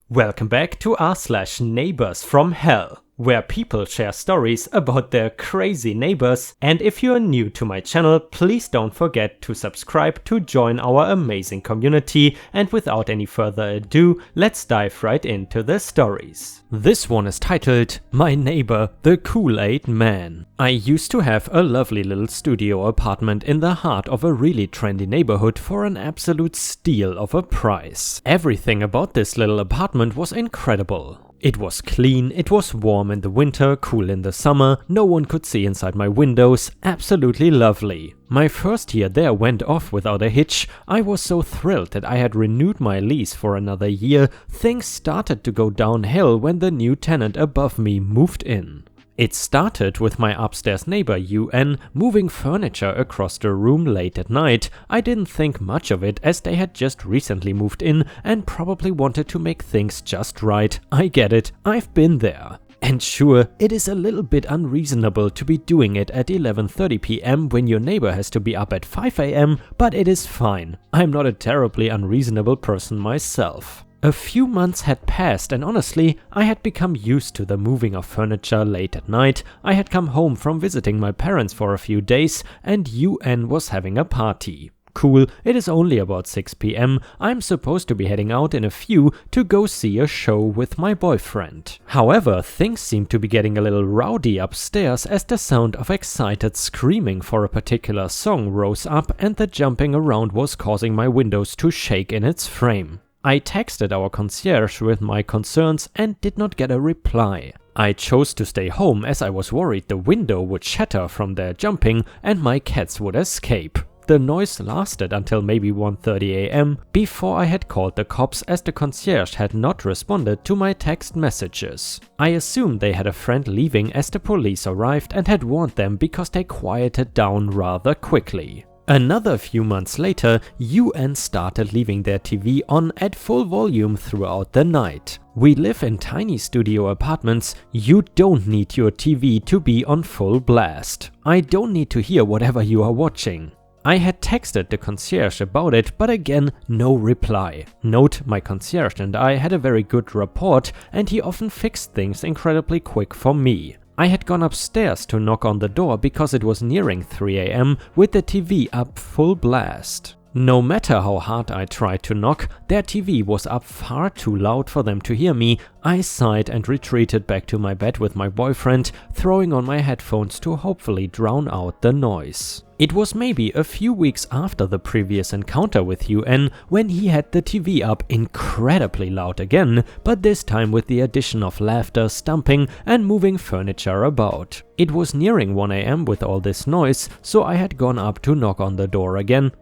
Welcome back to r/neighbors from hell, where people share stories about their crazy neighbors. And if you're new to my channel, please don't forget to subscribe to join our amazing community. And without any further ado, let's dive right into the stories. This one is titled My Neighbor, the Kool-Aid Man. I used to have a lovely little studio apartment in the heart of a really trendy neighborhood for an absolute steal of a price. Everything about this little apartment was incredible. It was clean, it was warm in the winter, cool in the summer, no one could see inside my windows, absolutely lovely. My first year there went off without a hitch. I was so thrilled that I had renewed my lease for another year. Things started to go downhill when the new tenant above me moved in. It started with my upstairs neighbor UN moving furniture across the room late at night. I didn't think much of it as they had just recently moved in and probably wanted to make things just right. I get it, I've been there. And sure, it is a little bit unreasonable to be doing it at 11:30 p.m. when your neighbor has to be up at 5 a.m, but it is fine. I'm not a terribly unreasonable person myself. A few months had passed and honestly, I had become used to the moving of furniture late at night. I had come home from visiting my parents for a few days and UN was having a party. Cool, it is only about 6 p.m. I'm supposed to be heading out in a few to go see a show with my boyfriend. However, things seemed to be getting a little rowdy upstairs as the sound of excited screaming for a particular song rose up and the jumping around was causing my windows to shake in its frame. I texted our concierge with my concerns and did not get a reply. I chose to stay home as I was worried the window would shatter from their jumping and my cats would escape. The noise lasted until maybe 1:30 a.m. before I had called the cops as the concierge had not responded to my text messages. I assumed they had a friend leaving as the police arrived and had warned them because they quieted down rather quickly. Another few months later, UN started leaving their TV on at full volume throughout the night. We live in tiny studio apartments. You don't need your TV to be on full blast. I don't need to hear whatever you are watching. I had texted the concierge about it, but again, no reply. Note, my concierge and I had a very good rapport and he often fixed things incredibly quick for me. I had gone upstairs to knock on the door because it was nearing 3 a.m. with the TV up full blast. No matter how hard I tried to knock, their TV was up far too loud for them to hear me. I sighed and retreated back to my bed with my boyfriend, throwing on my headphones to hopefully drown out the noise. It was maybe a few weeks after the previous encounter with UN when he had the TV up incredibly loud again, but this time with the addition of laughter, stomping and moving furniture about. It was nearing 1 a.m. with all this noise, so I had gone up to knock on the door again,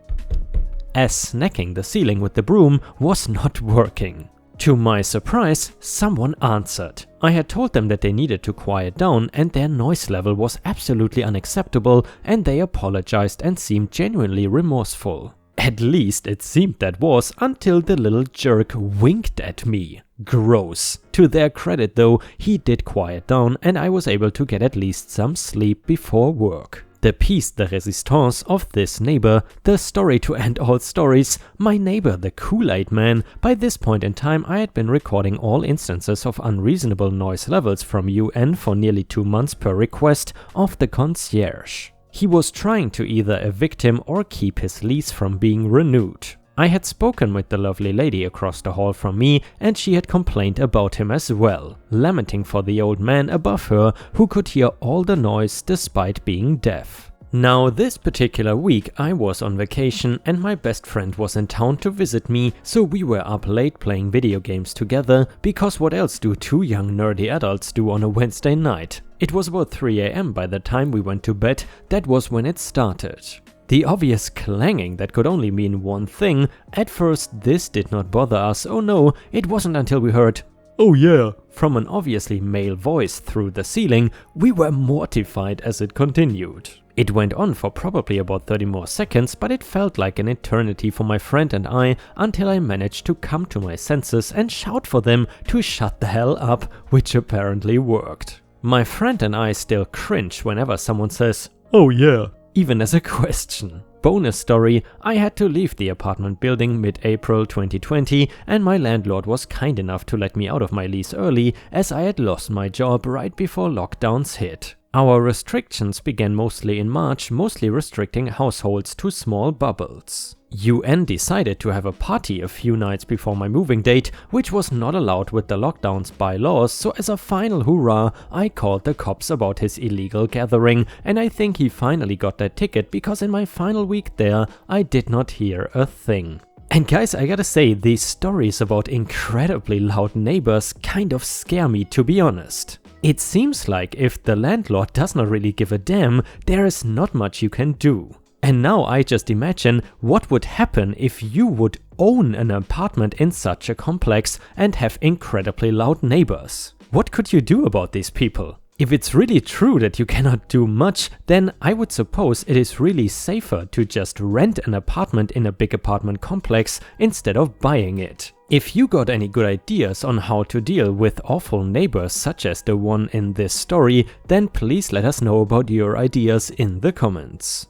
as snacking the ceiling with the broom was not working. To my surprise, someone answered. I had told them that they needed to quiet down and their noise level was absolutely unacceptable and they apologized and seemed genuinely remorseful. At least it seemed that was until the little jerk winked at me. Gross. To their credit though, he did quiet down and I was able to get at least some sleep before work. The piece de resistance of this neighbor, the story to end all stories, my neighbor the Kool-Aid Man. By this point in time I had been recording all instances of unreasonable noise levels from UN for nearly 2 months per request of the concierge. He was trying to either evict him or keep his lease from being renewed. I had spoken with the lovely lady across the hall from me and she had complained about him as well, lamenting for the old man above her who could hear all the noise despite being deaf. Now this particular week I was on vacation and my best friend was in town to visit me, so we were up late playing video games together because what else do two young nerdy adults do on a Wednesday night? It was about 3 a.m. by the time we went to bed. That was when it started. The obvious clanging that could only mean one thing. At first this did not bother us, oh no, it wasn't until we heard "oh yeah" from an obviously male voice through the ceiling. We were mortified as it continued. It went on for probably about 30 more seconds, but it felt like an eternity for my friend and I until I managed to come to my senses and shout for them to shut the hell up, which apparently worked. My friend and I still cringe whenever someone says "oh yeah," even as a question. Bonus story, I had to leave the apartment building mid-April 2020 and my landlord was kind enough to let me out of my lease early as I had lost my job right before lockdowns hit. Our restrictions began mostly in March, mostly restricting households to small bubbles. UN decided to have a party a few nights before my moving date, which was not allowed with the lockdowns bylaws, so as a final hoorah, I called the cops about his illegal gathering, and I think he finally got that ticket because in my final week there, I did not hear a thing. And guys, I gotta say, these stories about incredibly loud neighbors kind of scare me, to be honest. It seems like if the landlord does not really give a damn, there is not much you can do. And now I just imagine what would happen if you would own an apartment in such a complex and have incredibly loud neighbors. What could you do about these people? If it's really true that you cannot do much, then I would suppose it is really safer to just rent an apartment in a big apartment complex instead of buying it. If you got any good ideas on how to deal with awful neighbors such as the one in this story, then please let us know about your ideas in the comments.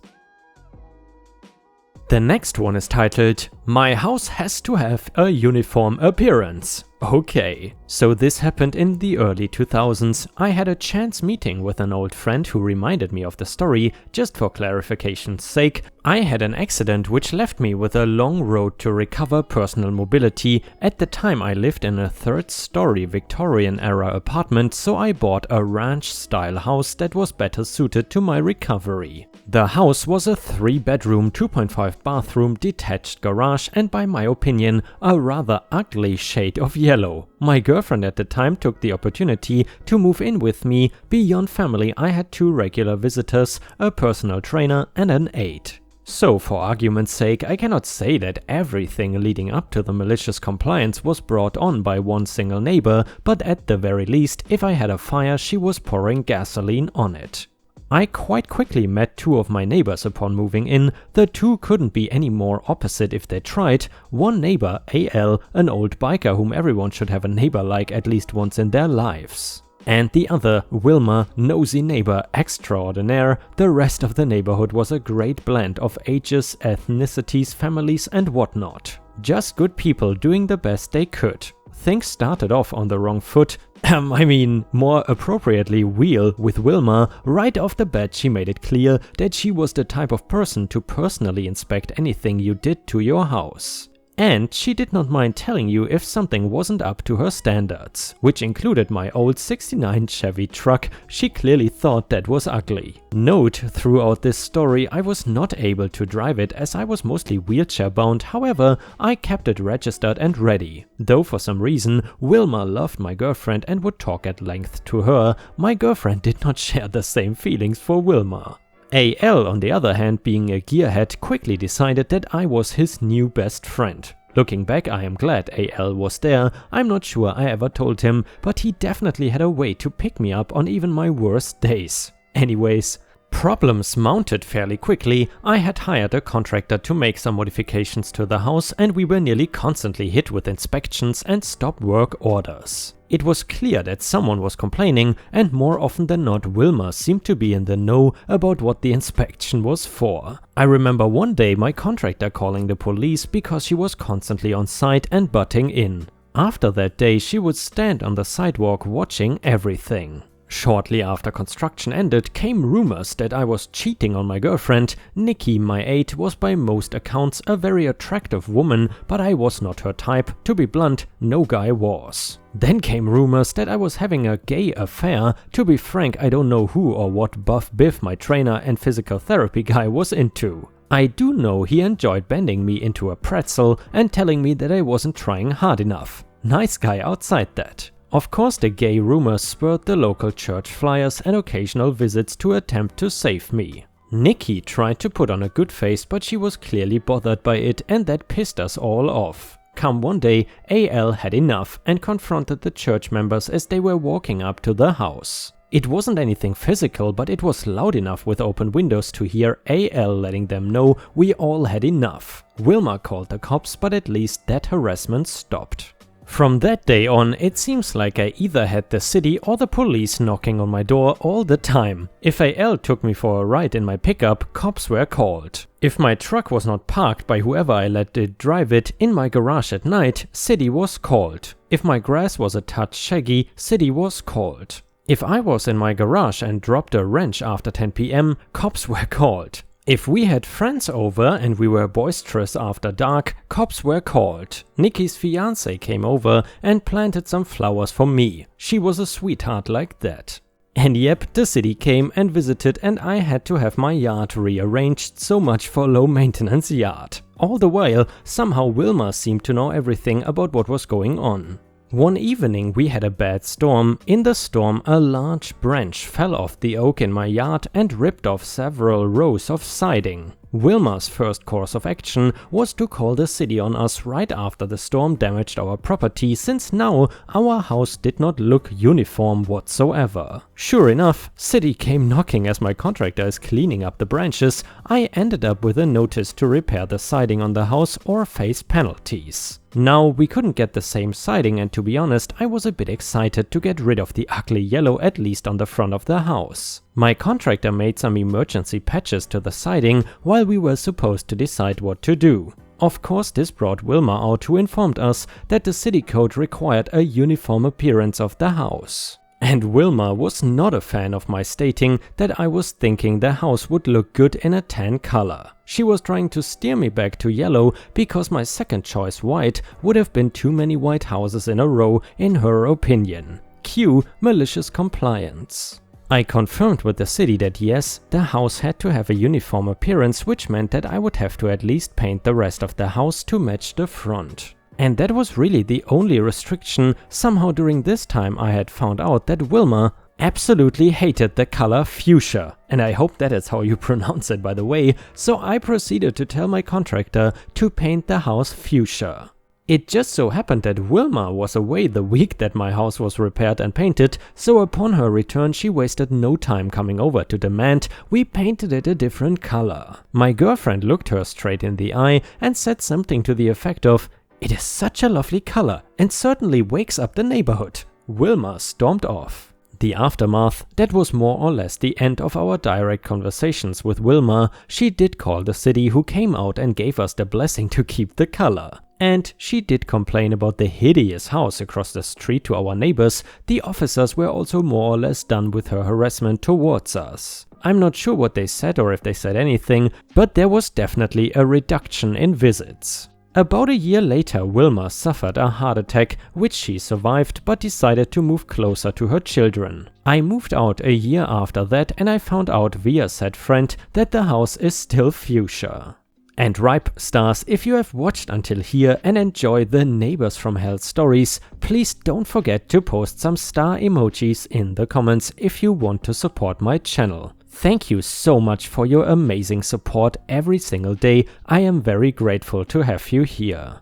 The next one is titled, "My house has to have a uniform appearance." Okay, so this happened in the early 2000s. I had a chance meeting with an old friend who reminded me of the story. Just for clarification's sake, I had an accident which left me with a long road to recover personal mobility. At the time I lived in a third-story Victorian-era apartment, so I bought a ranch-style house that was better suited to my recovery. The house was a 3-bedroom, 2.5 bathroom detached garage and by my opinion a rather ugly shade of yellow. My girlfriend at the time took the opportunity to move in with me. Beyond family I had 2 regular visitors, a personal trainer and an aide. So for argument's sake, I cannot say that everything leading up to the malicious compliance was brought on by one single neighbor, but at the very least, if I had a fire, she was pouring gasoline on it. I quite quickly met 2 of my neighbors upon moving in. The 2 couldn't be any more opposite if they tried. One neighbor, AL, an old biker whom everyone should have a neighbor like at least once in their lives. And the other, Wilma, nosy neighbor extraordinaire. The rest of the neighborhood was a great blend of ages, ethnicities, families and whatnot. Just good people doing the best they could. Things started off on the wrong foot. More appropriately wheel with Wilma. Right off the bat she made it clear that she was the type of person to personally inspect anything you did to your house. And she did not mind telling you if something wasn't up to her standards, which included my old 69 Chevy truck. She clearly thought that was ugly. Note, throughout this story I was not able to drive it as I was mostly wheelchair bound, however I kept it registered and ready. Though for some reason Wilma loved my girlfriend and would talk at length to her, my girlfriend did not share the same feelings for Wilma. AL, on the other hand, being a gearhead, quickly decided that I was his new best friend. Looking back, I am glad AL was there. I'm not sure I ever told him, but he definitely had a way to pick me up on even my worst days. Anyways, problems mounted fairly quickly. I had hired a contractor to make some modifications to the house and we were nearly constantly hit with inspections and stop work orders. It was clear that someone was complaining and more often than not Wilma seemed to be in the know about what the inspection was for. I remember one day my contractor calling the police because she was constantly on site and butting in. After that day she would stand on the sidewalk watching everything. Shortly after construction ended came rumors that I was cheating on my girlfriend. Nikki, my aide, was by most accounts a very attractive woman, but I was not her type. To be blunt, no guy was. Then came rumors that I was having a gay affair. To be frank, I don't know who or what buff Biff, my trainer and physical therapy guy, was into. I do know he enjoyed bending me into a pretzel and telling me that I wasn't trying hard enough. Nice guy outside that. Of course the gay rumors spurred the local church flyers and occasional visits to attempt to save me. Nikki tried to put on a good face, but she was clearly bothered by it and that pissed us all off. Come one day, AL had enough and confronted the church members as they were walking up to the house. It wasn't anything physical, but it was loud enough with open windows to hear AL letting them know we all had enough. Wilma called the cops, but at least that harassment stopped. From that day on, it seems like I either had the city or the police knocking on my door all the time. If AL took me for a ride in my pickup, cops were called. If my truck was not parked by whoever I let it drive it in my garage at night, city was called. If my grass was a touch shaggy, city was called. If I was in my garage and dropped a wrench after 10 PM, cops were called. If we had friends over and we were boisterous after dark, cops were called. Nikki's fiancé came over and planted some flowers for me. She was a sweetheart like that. And yep, the city came and visited and I had to have my yard rearranged, so much for low maintenance yard. All the while, somehow Wilma seemed to know everything about what was going on. One evening we had a bad storm. In the storm a large branch fell off the oak in my yard and ripped off several rows of siding. Wilma's first course of action was to call the city on us right after the storm damaged our property, since now our house did not look uniform whatsoever. Sure enough, city came knocking as my contractor is cleaning up the branches. I ended up with a notice to repair the siding on the house or face penalties. Now, we couldn't get the same siding, and to be honest, I was a bit excited to get rid of the ugly yellow, at least on the front of the house. My contractor made some emergency patches to the siding while we were supposed to decide what to do. Of course, this brought Wilma out, who informed us that the city code required a uniform appearance of the house. And Wilma was not a fan of my stating that I was thinking the house would look good in a tan color. She was trying to steer me back to yellow because my second choice, white, would have been too many white houses in a row in her opinion. Cue malicious compliance. I confirmed with the city that yes, the house had to have a uniform appearance, which meant that I would have to at least paint the rest of the house to match the front. And that was really the only restriction. Somehow during this time I had found out that Wilma absolutely hated the color fuchsia. And I hope that is how you pronounce it, by the way, so I proceeded to tell my contractor to paint the house fuchsia. It just so happened that Wilma was away the week that my house was repaired and painted, so upon her return she wasted no time coming over to demand we painted it a different color. My girlfriend looked her straight in the eye and said something to the effect of, "It is such a lovely color and certainly wakes up the neighborhood." Wilma stormed off. The aftermath, that was more or less the end of our direct conversations with Wilma. She did call the city, who came out and gave us the blessing to keep the color. And she did complain about the hideous house across the street to our neighbors. The officers were also more or less done with her harassment towards us. I'm not sure what they said or if they said anything, but there was definitely a reduction in visits. About a year later, Wilma suffered a heart attack, which she survived but decided to move closer to her children. I moved out a year after that and I found out via said friend that the house is still fuchsia. And ripe stars, if you have watched until here and enjoy the Neighbors from Hell stories, please don't forget to post some star emojis in the comments if you want to support my channel. Thank you so much for your amazing support every single day. I am very grateful to have you here.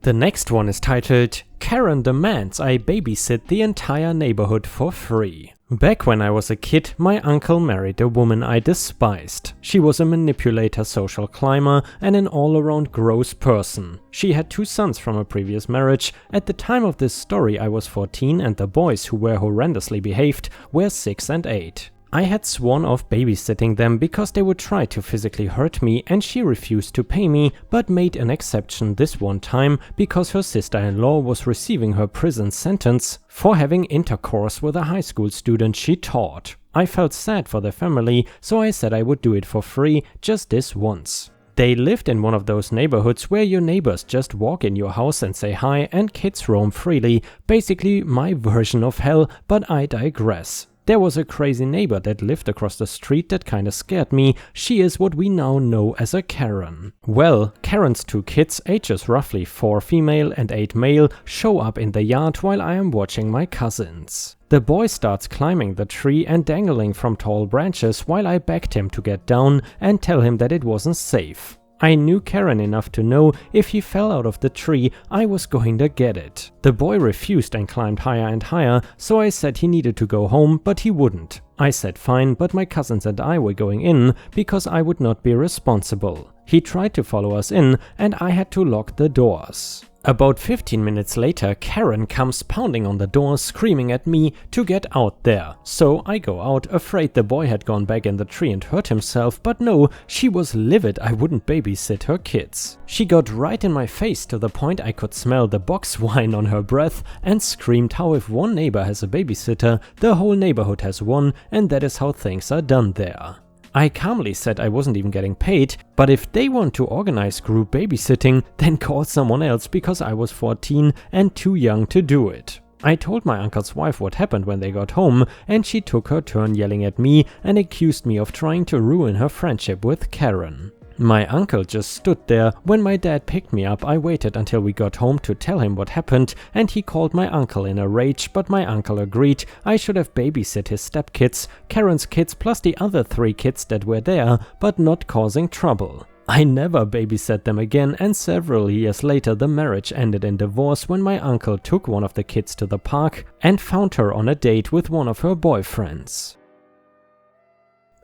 The next one is titled Karen Demands I Babysit the Entire Neighborhood for Free. Back when I was a kid, my uncle married a woman I despised. She was a manipulator, social climber, and an all-around gross person. She had 2 sons from a previous marriage. At the time of this story I was 14 and the boys, who were horrendously behaved, were 6 and 8. I had sworn off babysitting them because they would try to physically hurt me, and she refused to pay me, but made an exception this one time because her sister-in-law was receiving her prison sentence for having intercourse with a high school student she taught. I felt sad for the family, so I said I would do it for free just this once. They lived in one of those neighborhoods where your neighbors just walk in your house and say hi and kids roam freely. Basically my version of hell, but I digress. There was a crazy neighbor that lived across the street that kinda scared me. She is what we now know as a Karen. Well, Karen's 2 kids, ages roughly 4 female and 8 male, show up in the yard while I am watching my cousins. The boy starts climbing the tree and dangling from tall branches while I begged him to get down and tell him that it wasn't safe. I knew Karen enough to know if he fell out of the tree, I was going to get it. The boy refused and climbed higher and higher, so I said he needed to go home, but he wouldn't. I said fine, but my cousins and I were going in because I would not be responsible. He tried to follow us in and I had to lock the doors. About 15 minutes later, Karen comes pounding on the door screaming at me to get out there. So I go out, afraid the boy had gone back in the tree and hurt himself, but no, she was livid I wouldn't babysit her kids. She got right in my face to the point I could smell the box wine on her breath and screamed how if one neighbor has a babysitter, the whole neighborhood has one, and that is how things are done there. I calmly said I wasn't even getting paid, but if they want to organize group babysitting, then call someone else because I was 14 and too young to do it. I told my uncle's wife what happened when they got home, and she took her turn yelling at me and accused me of trying to ruin her friendship with Karen. My uncle just stood there. When my dad picked me up, I waited until we got home to tell him what happened, and he called my uncle in a rage, but my uncle agreed I should have babysit his stepkids, Karen's kids plus the other 3 kids that were there, but not causing trouble. I never babysat them again, and several years later the marriage ended in divorce when my uncle took one of the kids to the park and found her on a date with one of her boyfriends.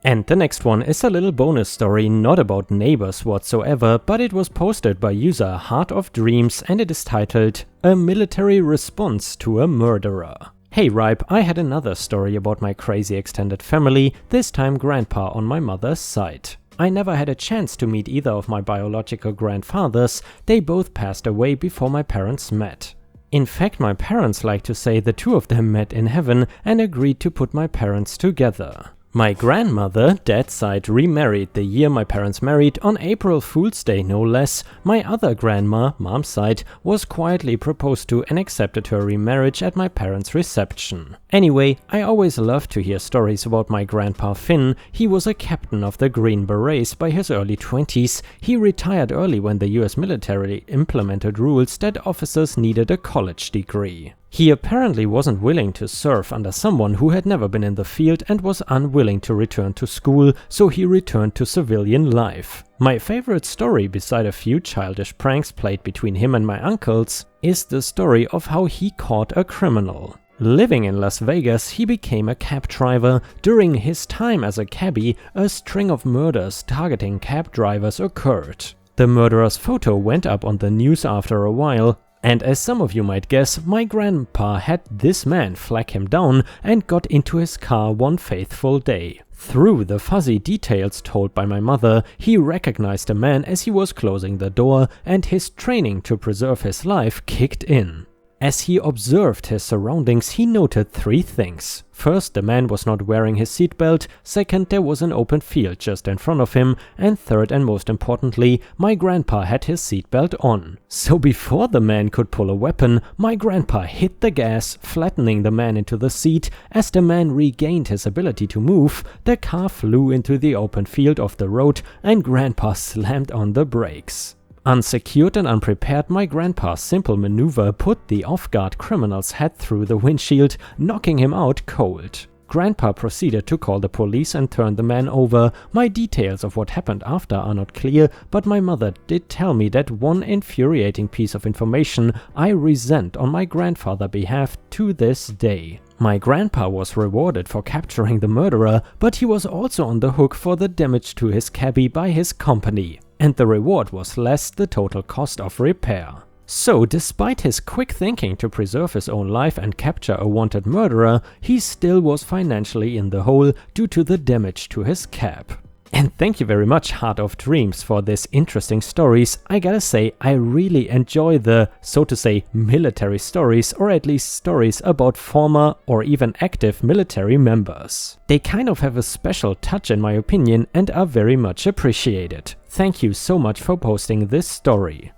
And the next one is a little bonus story, not about neighbors whatsoever, but it was posted by user Heart of Dreams and it is titled A Military Response to a Murderer. Hey Ripe, I had another story about my crazy extended family, this time grandpa on my mother's side. I never had a chance to meet either of my biological grandfathers, they both passed away before my parents met. In fact, my parents like to say the 2 of them met in heaven and agreed to put my parents together. My grandmother, dad's side, remarried the year my parents married, on April Fool's Day no less. My other grandma, mom's side, was quietly proposed to and accepted her remarriage at my parents' reception. Anyway, I always loved to hear stories about my grandpa Finn. He was a captain of the Green Berets by his early 20s. He retired early when the US military implemented rules that officers needed a college degree. He apparently wasn't willing to serve under someone who had never been in the field and was unwilling to return to school, so he returned to civilian life. My favorite story, beside a few childish pranks played between him and my uncles, is the story of how he caught a criminal. Living in Las Vegas, he became a cab driver. During his time as a cabbie, a string of murders targeting cab drivers occurred. The murderer's photo went up on the news after a while. And as some of you might guess, my grandpa had this man flag him down and got into his car one faithful day. Through the fuzzy details told by my mother, he recognized the man as he was closing the door, and his training to preserve his life kicked in. As he observed his surroundings, he noted 3 things. First, the man was not wearing his seatbelt. Second, there was an open field just in front of him. And third, and most importantly, my grandpa had his seatbelt on. So before the man could pull a weapon, my grandpa hit the gas, flattening the man into the seat. As the man regained his ability to move, the car flew into the open field of the road and grandpa slammed on the brakes. Unsecured and unprepared, my grandpa's simple maneuver put the off-guard criminal's head through the windshield, knocking him out cold. Grandpa proceeded to call the police and turn the man over. My details of what happened after are not clear, but my mother did tell me that one infuriating piece of information I resent on my grandfather's behalf to this day. My grandpa was rewarded for capturing the murderer, but he was also on the hook for the damage to his cabbie by his company. And the reward was less the total cost of repair. So, despite his quick thinking to preserve his own life and capture a wanted murderer, he still was financially in the hole due to the damage to his cab. And thank you very much, Heart of Dreams, for this interesting stories. I gotta say, I really enjoy the, so to say, military stories, or at least stories about former or even active military members. They kind of have a special touch in my opinion and are very much appreciated. Thank you so much for posting this story.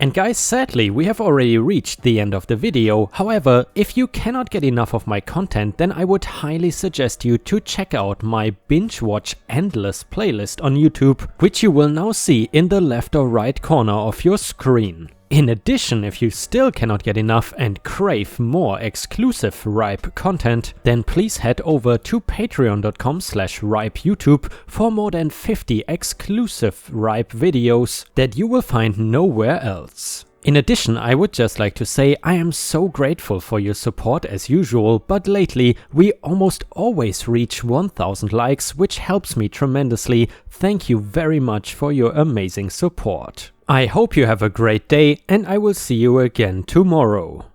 And guys, sadly, we have already reached the end of the video. However, if you cannot get enough of my content, then I would highly suggest you to check out my binge watch endless playlist on YouTube, which you will now see in the left or right corner of your screen. In addition, if you still cannot get enough and crave more exclusive Ripe content, then please head over to patreon.com/ripeyoutube for more than 50 exclusive Ripe videos that you will find nowhere else. In addition, I would just like to say I am so grateful for your support as usual, but lately we almost always reach 1000 likes, which helps me tremendously. Thank you very much for your amazing support. I hope you have a great day and I will see you again tomorrow.